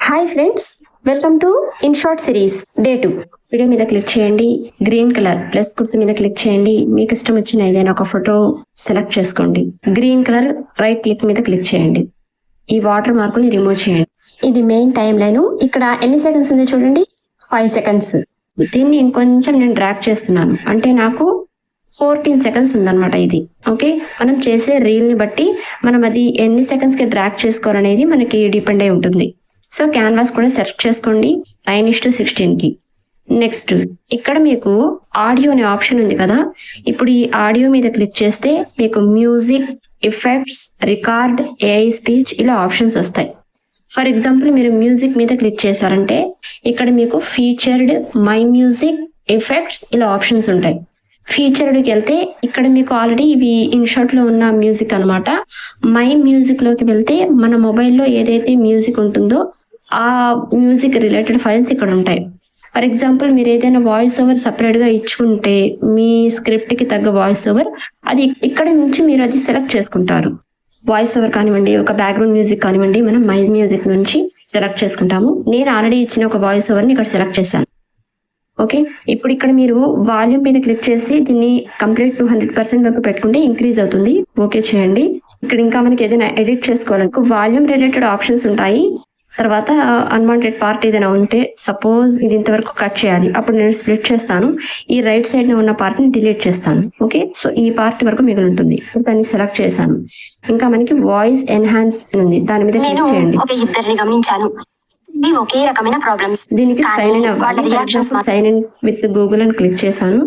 Hi friends, welcome to in short series day 2. Video మీద click చేయండి, green colour plus గుర్తు మీద click చేయండి. మీకు ఇష్టం వచ్చిన ఏదైనా ఒక ఫోటో సెలెక్ట్ చేసుకోండి. గ్రీన్ కలర్ రైట్ క్లిక్ మీద క్లిక్ చేయండి. ఈ వాటర్ మార్కుని రిమూవ్ చేయండి. ఇది మెయిన్ టైం లైన్. ఇక్కడ ఎన్ని సెకండ్స్ ఉందో చూడండి, 5 సెకండ్స్. దీన్ని ఇంకొంచెం నేను డ్రాగ్ చేస్తున్నాను, అంటే నాకు 14 సెకండ్స్ ఉందన్నమాట ఇది. ఓకే, మనం చేసే రీల్ ని బట్టి మనం అది ఎన్ని సెకండ్స్ కి డ్రాగ్ చేసుకోవాలనేది మనకి డిపెండ్ అయి ఉంటుంది. సో క్యాన్వాస్ కూడా సెలెక్ట్ చేసుకోండి 9:16 కి. నెక్స్ట్ ఇక్కడ మీకు ఆడియో అనే ఆప్షన్ ఉంది కదా, ఇప్పుడు ఈ ఆడియో మీద క్లిక్ చేస్తే మీకు music, effects, record, AI speech ఇలా ఆప్షన్స్ వస్తాయి. ఫర్ ఎగ్జాంపుల్ మీరు మ్యూజిక్ మీద క్లిక్ చేశారంటే ఇక్కడ మీకు ఫీచర్డ్, మై మ్యూజిక్, ఎఫెక్ట్స్ ఇలా ఆప్షన్స్ ఉంటాయి. ఫీచర్డ్కి వెళ్తే ఇక్కడ మీకు ఆల్రెడీ ఇవి ఇన్షాట్ లో ఉన్న మ్యూజిక్ అనమాట. మై మ్యూజిక్ లోకి వెళ్తే మన మొబైల్లో ఏదైతే మ్యూజిక్ ఉంటుందో ఆ మ్యూజిక్ రిలేటెడ్ ఫైల్స్ ఇక్కడ ఉంటాయి. ఫర్ ఎగ్జాంపుల్ మీరు ఏదైనా వాయిస్ ఓవర్ సపరేట్ గా ఇచ్చుకుంటే మీ స్క్రిప్ట్ కి తగ్గ వాయిస్ ఓవర్ అది ఇక్కడ నుంచి మీరు అది సెలెక్ట్ చేసుకుంటారు. వాయిస్ ఓవర్ కానివ్వండి, ఒక బ్యాక్గ్రౌండ్ మ్యూజిక్ కానివ్వండి, మనం మై మ్యూజిక్ నుంచి సెలెక్ట్ చేసుకుంటాము. నేను ఆల్రెడీ ఇచ్చిన ఒక వాయిస్ ఓవర్ని ఇక్కడ సెలెక్ట్ చేశాను. ఓకే, ఇప్పుడు ఇక్కడ మీరు వాల్యూమ్ మీద క్లిక్ చేసి దీన్ని కంప్లీట్ 200% వరకు పెట్టుకుంటే ఇంక్రీజ్ అవుతుంది. ఓకే చేయండి. ఇక్కడ ఇంకా మనకి ఏదైనా ఎడిట్ చేసుకోవాలనుకో వాల్యూమ్ రిలేటెడ్ ఆప్షన్స్ ఉంటాయి. తర్వాత అన్వాంటెడ్ పార్ట్ ఏదైనా ఉంటే సపోజ్ ఇది ఇంతవరకు కట్ చేయాలి, అప్పుడు నేను స్ప్లిట్ చేస్తాను. ఈ రైట్ సైడ్ ఉన్న పార్ట్ ని డిలీట్ చేస్తాను. ఓకే, సో ఈ పార్ట్ వరకు మిగిలి ఉంటుంది. దాన్ని సెలెక్ట్ చేశాను. ఇంకా మనకి వాయిస్ ఎన్హాన్స్ ఉంది, దాని మీద క్లిక్ చేయండి. ఒకే రకమైన ప్రాబ్లమ్స్. దీనికి సైన్ ఇన్ అవ్వాలి. సైన్ ఇన్ విత్ గూగుల్ అని క్లిక్ చేశాను.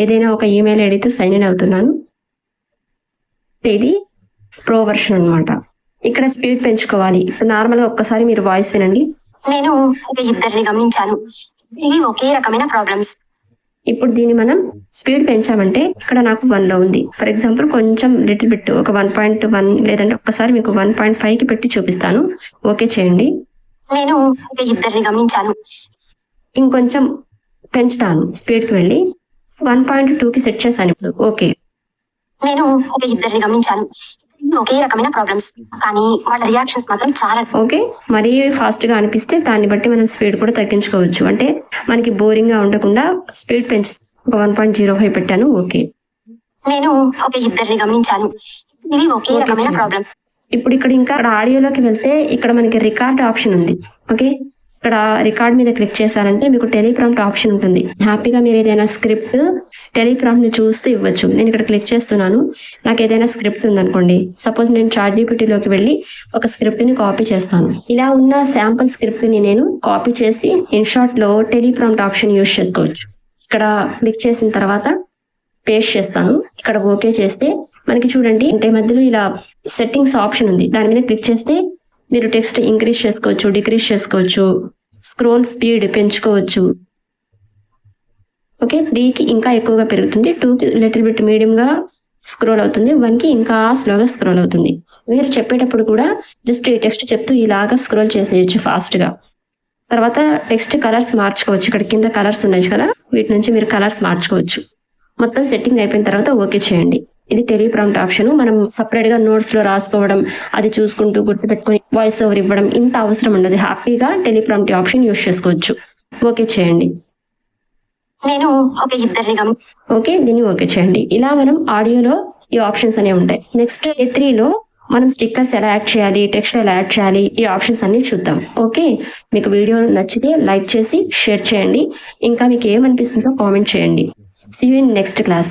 ఏదైనా ఒక ఈమెయిల్ ఐడితో సైన్ ఇన్ అవుతున్నాను. ఇది ప్రో వర్షన్ అన్నమాట. ఇక్కడ స్పీడ్ పెంచుకోవాలి. ఇప్పుడు నార్మల్ గా ఒక్కసారి మీరు వాయిస్ వినండి. నేను ఇద్దరిని గమనించాను, ఇవి ఒకే రకమైన ప్రాబ్లమ్స్. ఇప్పుడు దీన్ని మనం స్పీడ్ పెంచామంటే ఇక్కడ నాకు 1 లో ఉంది. ఫర్ ఎగ్జాంపుల్ కొంచెం లిటిల్ బిట్ ఒక 1.1 లేదంటే ఒక్కసారి మీకు 1.5 కి పెట్టి చూపిస్తాను. ఓకే చేయండి. నేను ఇద్దరిని గమనించాను. ఇంకొంచెం పెంచుతాను, స్పీడ్ కి వెళ్ళి 1.2 కి సెట్ చేశాను. ఇప్పుడు ఓకే. నేను ఇద్దరిని గమనించాను, ఒకే రకమైన ప్రాబ్లమ్స్, కానీ వాళ్ళ రియాక్షన్స్ మాత్రం చాలా. ఓకే, మరీ ఫాస్ట్ గా అనిపిస్తే దాన్ని బట్టి మనం స్పీడ్ కూడా తగ్గించుకోవచ్చు. అంటే మనకి బోరింగ్ గా ఉండకుండా స్పీడ్ పెంచు 1.05 పెట్టాను. ఓకే. నేను ఇద్దరిని గమనించాను, ఇవి ఒకే రకమైన ప్రాబ్లం. ఇప్పుడు ఇక్కడ ఇంకా ఆడియోలోకి వెళ్తే ఇక్కడ మనకి రికార్డ్ ఆప్షన్ ఉంది. ఓకే, ఇక్కడ రికార్డ్ మీద క్లిక్ చేశారంటే మీకు టెలిప్రాంప్ట్ ఆప్షన్ ఉంటుంది. హ్యాపీగా మీరు ఏదైనా స్క్రిప్ట్ టెలిప్రాంప్ట్ ని చూస్తూ ఇవ్వచ్చు. నేను ఇక్కడ క్లిక్ చేస్తున్నాను. నాకు ఏదైనా స్క్రిప్ట్ ఉందనుకోండి, సపోజ్ నేను ChatGPTలోకి వెళ్ళి ఒక స్క్రిప్ట్ ని కాపీ చేస్తాను. ఇలా ఉన్న శాంపుల్ స్క్రిప్ట్ ని నేను కాపీ చేసి ఇన్షాట్ లో టెలిప్రాంప్ట్ ఆప్షన్ యూజ్ చేసుకోవచ్చు. ఇక్కడ క్లిక్ చేసిన తర్వాత పేస్ట్ చేస్తాను. ఇక్కడ ఓకే చేస్తే మనకి చూడండి అంటే మధ్యలో ఇలా సెట్టింగ్స్ ఆప్షన్ ఉంది, దాని మీద క్లిక్ చేస్తే మీరు టెక్స్ట్ ఇంక్రీజ్ చేసుకోవచ్చు, డిక్రీజ్ చేసుకోవచ్చు, స్క్రోల్ స్పీడ్ పెంచుకోవచ్చు. ఓకే, 3కి ఇంకా ఎక్కువగా పెరుగుతుంది, 2కి లిటిల్ బిట్ మీడియం గా స్క్రోల్ అవుతుంది, 1కి ఇంకా స్లోగా స్క్రోల్ అవుతుంది. మీరు చెప్పేటప్పుడు కూడా జస్ట్ ఈ టెక్స్ట్ చెప్తూ ఇలాగా స్క్రోల్ చేసేయచ్చు ఫాస్ట్ గా. తర్వాత టెక్స్ట్ కలర్స్ మార్చుకోవచ్చు. ఇక్కడ కింద కలర్స్ ఉన్నాయి కదా, వీటి నుంచి మీరు కలర్స్ మార్చుకోవచ్చు. మొత్తం సెట్టింగ్ అయిపోయిన తర్వాత ఓకే చేయండి. ఇది టెలిప్రాంప్ట్ ఆప్షన్. మనం సపరేట్ గా నోట్స్ లో రాసుకోవడం, అది చూసుకుంటూ గుర్తుపెట్టుకుని వాయిస్ ఓవర్ ఇవ్వడం ఇంత అవసరం ఉండదు. హ్యాపీగా టెలిప్రాంప్ట్ ఆప్షన్ యూజ్ చేసుకోవచ్చు. ఓకే చేయండి. నేను ఓకే, దీన్ని ఓకే చేయండి. ఇలా మనం ఆడియోలో ఈ ఆప్షన్స్ అనేవి ఉంటాయి. నెక్స్ట్ A3 లో మనం స్టిక్కర్స్ ఎలా యాడ్ చేయాలి, టెక్స్ట్ ఎలా యాడ్ చేయాలి, ఈ ఆప్షన్స్ అన్ని చూద్దాం. ఓకే, మీకు వీడియో నచ్చితే లైక్ చేసి షేర్ చేయండి. ఇంకా మీకు ఏమనిపిస్తుందో కామెంట్ చేయండి. See you in next class.